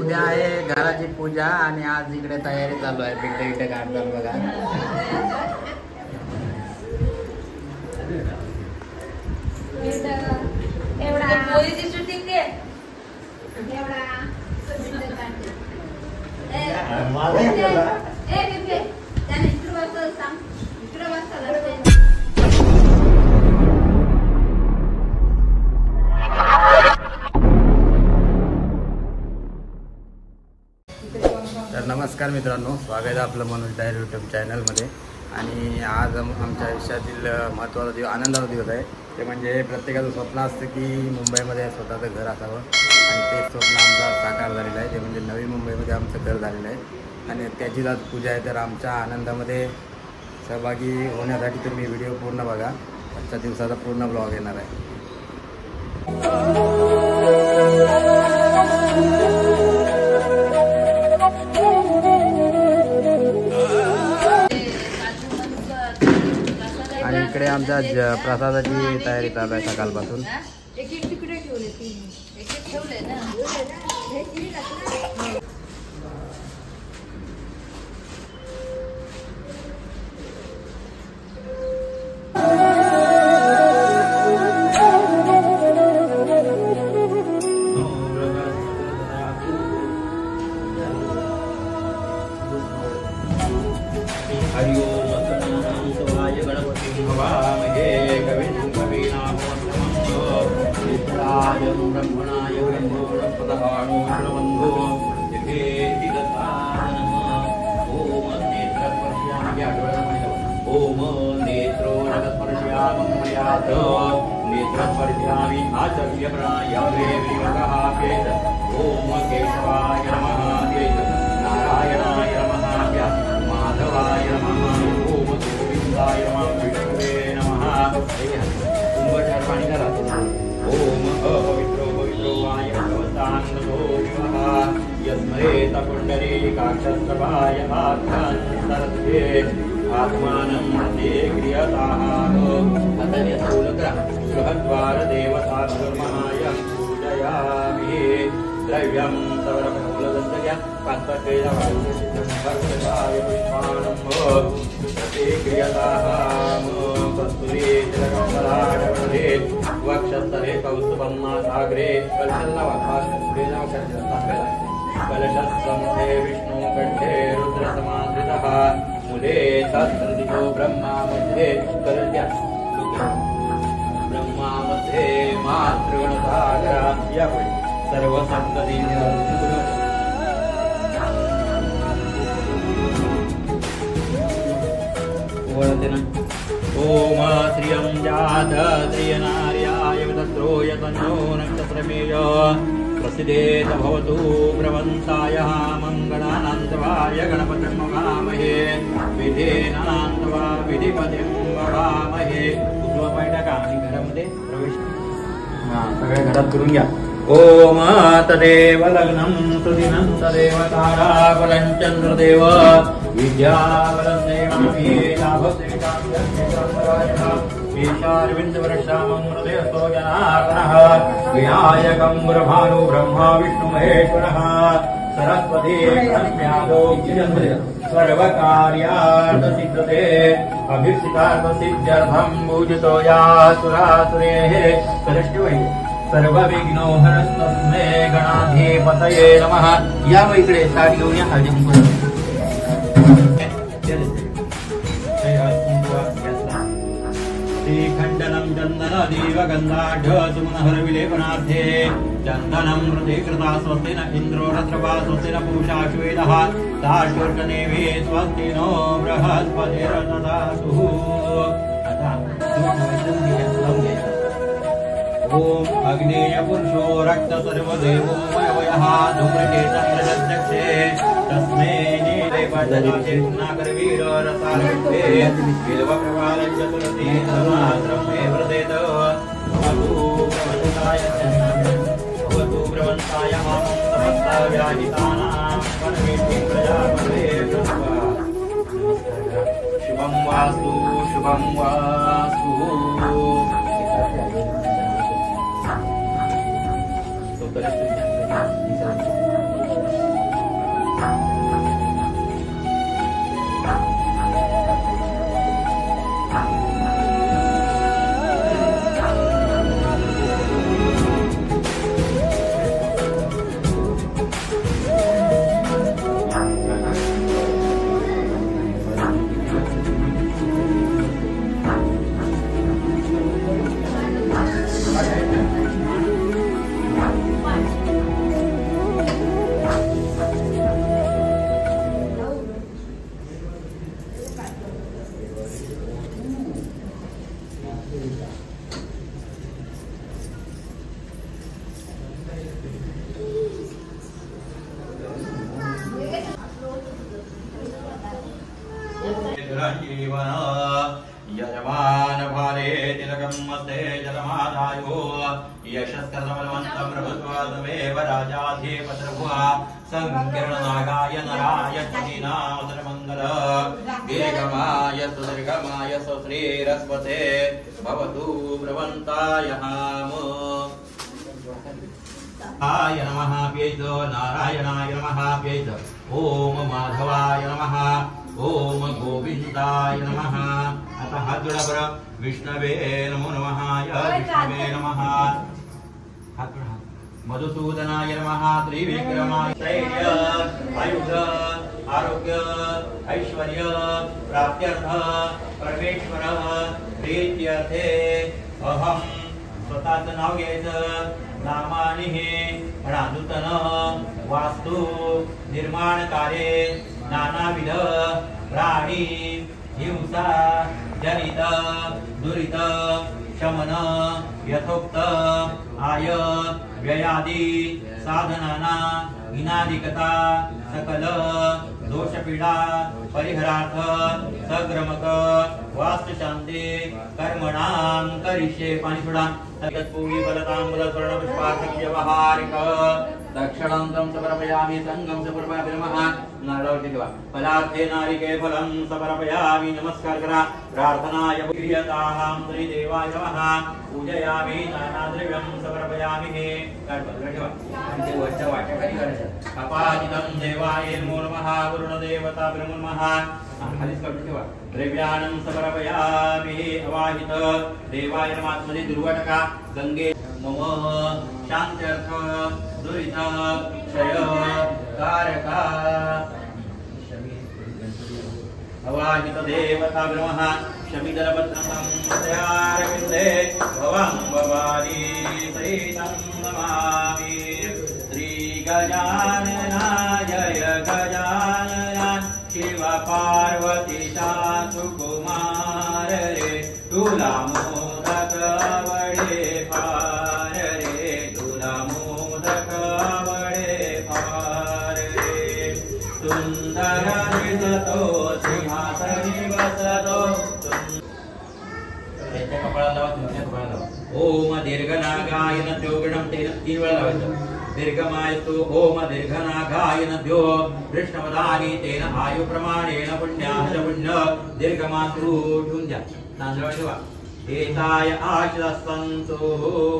उद्या आहे घराची पूजा आणि आज इकडे तयारी चालू आहे. पिठे इथे काढतात बघा. तर नमस्कार मित्रांनो, स्वागत आहे आपलं मनोज डायरी यूट्यूब चॅनलमध्ये. आणि आज आमच्या आयुष्यातील महत्त्वाचा दिवस, आनंदाचा दिवस आहे. ते म्हणजे प्रत्येकाचं स्वप्न असतं की मुंबईमध्ये स्वतःचं घर असावं आणि ते स्वप्न आमचं साकार झालेलं आहे. ते म्हणजे नवी मुंबईमध्ये आमचं घर झालेलं आहे आणि त्याचीच आज पूजा आहे. तर आमच्या आनंदामध्ये सहभागी होण्यासाठी तुम्ही व्हिडिओ पूर्ण बघा. आजच्या दिवसाचा पूर्ण ब्लॉग येणार आहे. आणि इकडे आमच्या प्रसादाची तयारी चालू आहे सकाळपासून. ओम नेत्रो नेत्रस्पर्शामि आचर्य प्राणायामे विवगापेत. ओम केशवाय नमः केत, नारायणाय नमः माधवाय नमः, ओम गोविंदाय नमः, विष्णुवे नमः. कुंभचार करा. ओम अपवित्रो पवित्रो वाय भगवतांगो विवः यस्मरेत पुण्डरीकाक्षस्तभाय आत्मन्तरस्ये आत्मानं ते क्रियताः. गृहद्वार देवता धर्महायं पूजयामि. द्रव्यं सवरफलदन्तया कान्तकेयवायुषितमर्कटाय पुष्पाणं ते क्रियताः. कस्तूरी तिलकमलाडवरे वक्षस्थले कौस्तुभं नासाग्रे कलशस्समुखे विष्णुकण्ठे रुद्रसमाश्रितः. मूले तत्सृतिको ब्रह्मा मध्ये कलशा ब्रह्मा मध्ये मातृगणसागराय सर्वसप्तती. ओम श्रियं जात श्रियनार्याय विदत्रो यतन्नो नक्षत्रमेय प्रसिद्धेत भवतु. प्रवंसाय मंगलानान्तवाय गणपतिं ववामहे. विधेनान्तवा विधिपतिं ववामहे. उजवा पाय टाका आणि घरामध्ये प्रवेश. सगळ्या घरात करून घ्या. ओम तदेव लग्नं सुदिनं तदेव ताराबलं चंद्रदेव विद्याबलं देवामि ईशारविन्दवरश्यामं हृदयस्थो जनार्दनः. विनायकं ब्रह्माणो ब्रह्मा विष्णु महेश्वरः. सरस्वती ब्रह्म्यादो सर्वकार्यार्थसिद्धते. अभीप्सितार्थसिद्ध्यर्थं पूजितो या सुरासुरेः. सरस्वती सर्वविघ्नो हरस्तस्मै गणाधिपतये नमः. या मग इकडे साडी घेऊन या. हळदी कुंकू श्रीखण्डनं चन्दनादीव गन्धाढ्य सुमनहरविलेपनार्थे. चन्दनं हृदे कृता स्वस्ति न इन्द्रो रत्रवा स्वस्ति न पूषा श्वेतः. ताशुर्कनेवे स्वस्ति नो बृहस्पतिर्दधातु. ओम अग्नेय पुरुषो रक्त सर्वदेवो मयवयः. धूम्रकेतन्द्रजध्यक्षे तस्मै नीलेपदनागरवीर रसालवे. बिल्वप्रवालस्य तुलसी समाद्रमे व्रतेत. भवतु प्रवंसाय मामं समस्ताव्याहितानां वनमेति प्रजापते. शुभं वास्तु शुभं वास्तु. चिरञ्जीवन यजमान भारे तिलकमस्ते जलमादायो यशस्करबलवन्तं प्रभुत्वादमेव राजाधिपतिर्भुवा संकीर्णनागाय नराय चीनामतर्मङ्गल दीर्घमाय सुदीर्घमाय सुश्रीरस्वते भवतु प्रवन्ताय हाम आय नमः प्यैत नारायणाय नमः प्यैत ओम माधवाय नमः ओम गोविंदाय नमः अतः हाथ जोड़ा पर विष्णवे नमो नमः विष्णवे नमः हाथ जोड़ा मधुसूदनाय नमः त्रिविक्रमाय धैर्य आयुध आरोग्य ऐश्वर्य प्राप्त्यर्थ परमेश्वर प्रीत्यर्थे अहम स्वतःचं नाव घ्यायचं नामाने हे नूतन वास्तु निर्माण कार्ये नानाविध प्राणी हिंसा जनित दुरित शमन यथोक्त आय व्ययादी साधनाना इनादिकता सकल दोषपीडा परिहरार्थ सग्रमक वास्तुशांती कर्मणां करिष्ये पाणी सोडा तत्पूर्वी बलतांबूल स्वर्णपुष्पार्थ व्यवहारिक दक्षिणांतं समर्पयामि संगम समर्पयामि नमः नारळवरती ठेवा फलार्थे नारिके फलं समर्पयामि नमस्कार करा प्रार्थनाय प्रियताहं श्री देवाय नमः पूजयामि नानाद्रव्यं समर्पयामि हे काढून ठेवा आणि ते वरच्या वाट्याखाली करायचं अपाजितं देवाय नमो नमः वरुणदेवता नमः खालीच काढून ठेवा द्रव्यानं समर्पयामि अवाहित देवाय नमः आतमध्ये दुर्वाटका गंगे मम शांत्यर्थ दुरित क्षय कारका अवाहित देवता ब्रह्म शमिदलपत्रं तयारविन्दे भवं भवानी सहितं नमामि श्री गजानना जय गजानना शिव पार्वती सुकुमार रे तुला मोदक वडे फार रे तुला मोदक वडे फार रे सुंदर दिसतो सिंहासनी बसतो त्याच्या कपाळाला लावा तुमच्या कपाळाला लावा ओम दीर्घनागाय नद्यो गणम तेन 3 वेळा लावायचं दीर्घमायस्तु ओम दीर्घनागाय नद्यो कृष्णवदानी तेन आयु प्रमाणेन पुण्याः पुण्य दीर्घमातृ ठेवून द्या तांदळा ठेवा एताय आश्रस्तंतो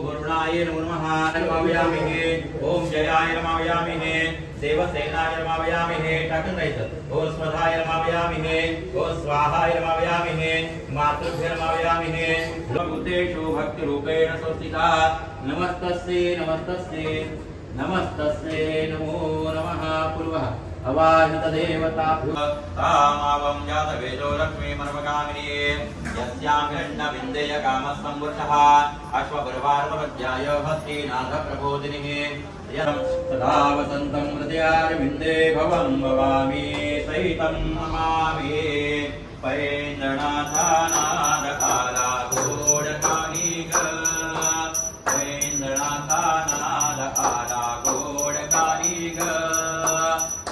वरुणाय नमो नमः नमामि ओम जयाय नमामि देवसेनाय नमामि टाकून राहायचं ओम स्वधाय नमामि ओम स्वाहाय नमामि मातृभ्य नमामि भूतेषु भक्तिरूपेण संस्थिता नमस्तस्यै नमस्तस्यै नमस्तस्यै नमो नमः पूर्वः अवाहित देवताभ्यो तामावं जातवेदो लक्ष्मी मनमकामिनी यस्यां गण्डविन्देय कामसंवृषः अश्वपरिवारमध्याय भक्तिनाथ प्रबोधिनिः यं सदा वसन्तं हृदयारविन्दे भवं भवामि सहितं नमामि पैन्द्रनाथानादकाला घोडकानिग पैन्द्रनाथानादकाला घोडकानिग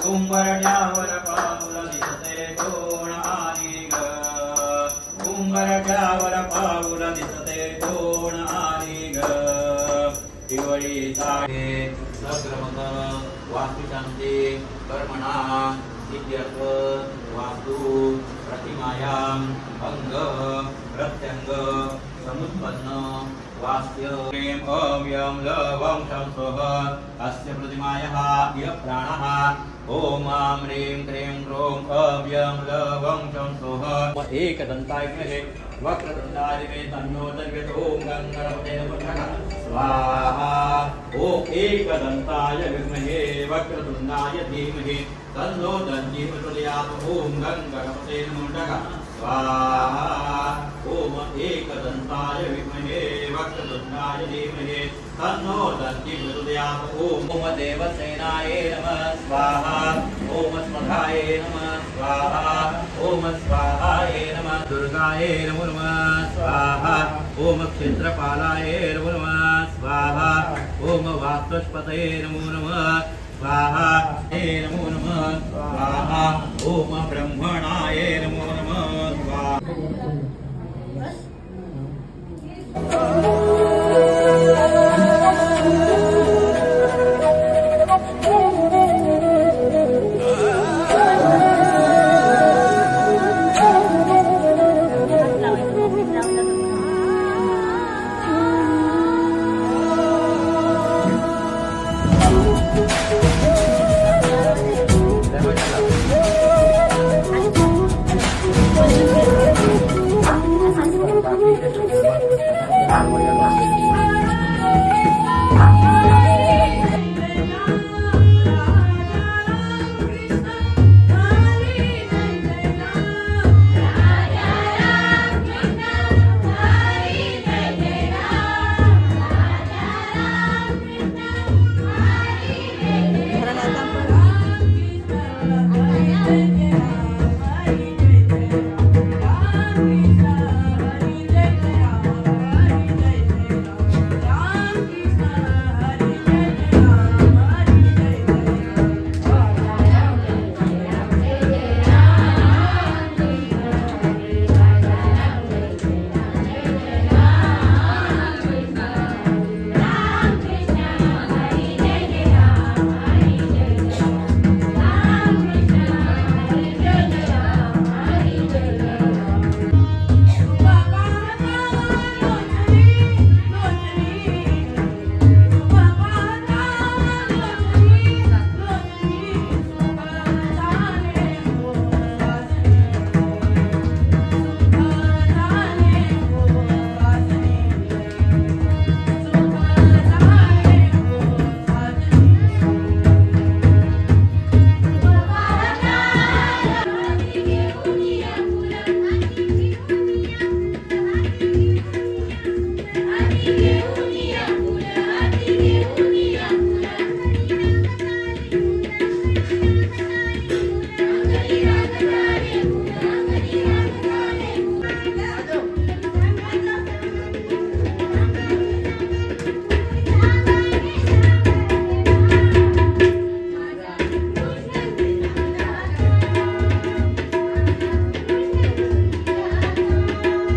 कुंभरड्यावर पाऊल दिसते कोण आली ग कुंभरड्यावर पाऊल दिसते कोण आली ग दिवाळी साडे सग्रमक वास्तुशांती कर्मणा सिद्ध्यर्थ वास्तु प्रतिमायां अंग प्रत्यंग समुत्पन्न वास्य प्रेम अव्यम लवं शंसः अस्य प्रतिमायाः य प्राणः ओम ह्रीं क्रीं क्रों अव्यं लवं शंसः एकदन्ताय विद्महे वक्रतुण्डाय तन्नो दन्यते ओम गणपते नमः स्वाहा ओम एकदन्ताय विद्महे वक्रतुण्डाय धीमहि तन्नो दन्ति प्रचोदयात् ओम गणपते नमः स्वाहा ओम एकदन्ताय विद्महे वक्रतुण्डाय धीमहि तन्नो दन्ति प्रचोदयात् ओम देवसेनाय नमः स्वाहा ओम स्वधाय नमः स्वाहा ओम स्वाहाय नमः दुर्गाय नमो नमः स्वाहा ओम क्षेत्रपालाय नमो नमः स्वाहा ओम वास्तुस्पतये नमो नमः स्वाहा हे नमो नमः स्वाहा ओम ब्रह्मणाय नमो नमः हे